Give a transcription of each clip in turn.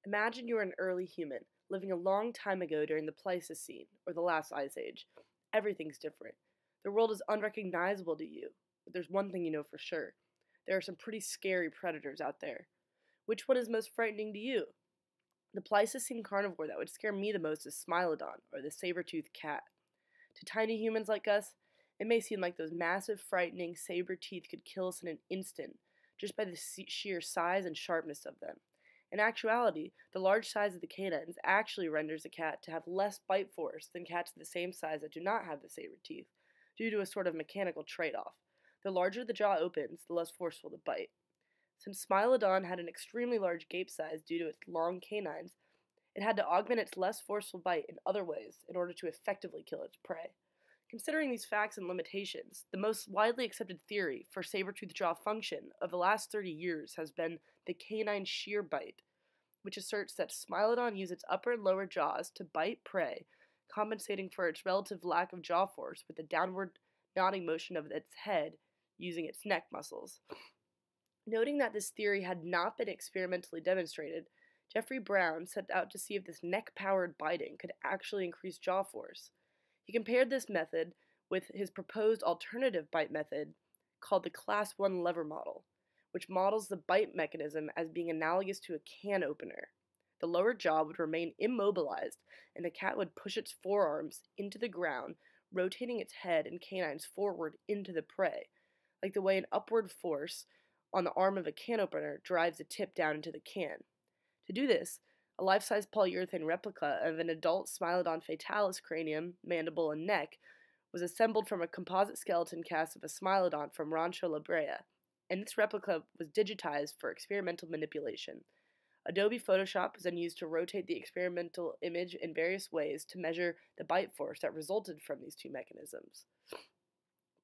Imagine you are an early human, living a long time ago during the Pleistocene, or the last ice age. Everything's different. The world is unrecognizable to you, but there's one thing you know for sure. There are some pretty scary predators out there. Which one is most frightening to you? The Pleistocene carnivore that would scare me the most is Smilodon, or the saber-toothed cat. To tiny humans like us, it may seem like those massive, frightening saber teeth could kill us in an instant, just by the sheer size and sharpness of them. In actuality, the large size of the canines actually renders a cat to have less bite force than cats of the same size that do not have the saber teeth, due to a sort of mechanical trade-off. The larger the jaw opens, the less forceful the bite. Since Smilodon had an extremely large gape size due to its long canines, it had to augment its less forceful bite in other ways in order to effectively kill its prey. Considering these facts and limitations, the most widely accepted theory for saber-toothed jaw function of the last 30 years has been the canine shear bite, which asserts that Smilodon used its upper and lower jaws to bite prey, compensating for its relative lack of jaw force with the downward nodding motion of its head using its neck muscles. Noting that this theory had not been experimentally demonstrated, Jeffrey Brown set out to see if this neck-powered biting could actually increase jaw force. He compared this method with his proposed alternative bite method called the Class 1 lever model, which models the bite mechanism as being analogous to a can opener. The lower jaw would remain immobilized, and the cat would push its forearms into the ground, rotating its head and canines forward into the prey, like the way an upward force on the arm of a can opener drives a tip down into the can. To do this, a life-size polyurethane replica of an adult Smilodon fatalis cranium, mandible, and neck was assembled from a composite skeleton cast of a Smilodon from Rancho La Brea, and this replica was digitized for experimental manipulation. Adobe Photoshop was then used to rotate the experimental image in various ways to measure the bite force that resulted from these two mechanisms.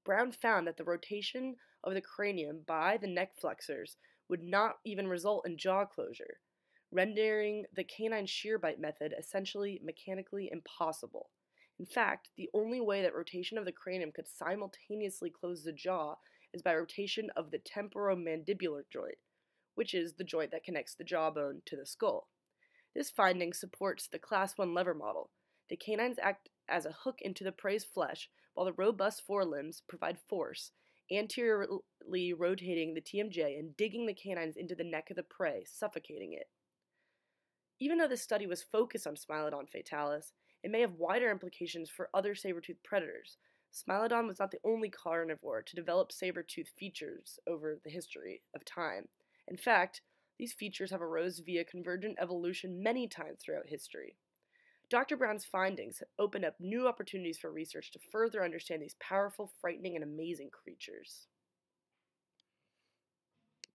Brown found that the rotation of the cranium by the neck flexors would not even result in jaw closure, rendering the canine shear bite method essentially mechanically impossible. In fact, the only way that rotation of the cranium could simultaneously close the jaw is by rotation of the temporomandibular joint, which is the joint that connects the jawbone to the skull. This finding supports the Class 1 lever model. The canines act as a hook into the prey's flesh, while the robust forelimbs provide force, anteriorly rotating the TMJ and digging the canines into the neck of the prey, suffocating it. Even though this study was focused on Smilodon fatalis, it may have wider implications for other saber-toothed predators. Smilodon was not the only carnivore to develop saber-toothed features over the history of time. In fact, these features have arose via convergent evolution many times throughout history. Dr. Brown's findings have opened up new opportunities for research to further understand these powerful, frightening, and amazing creatures.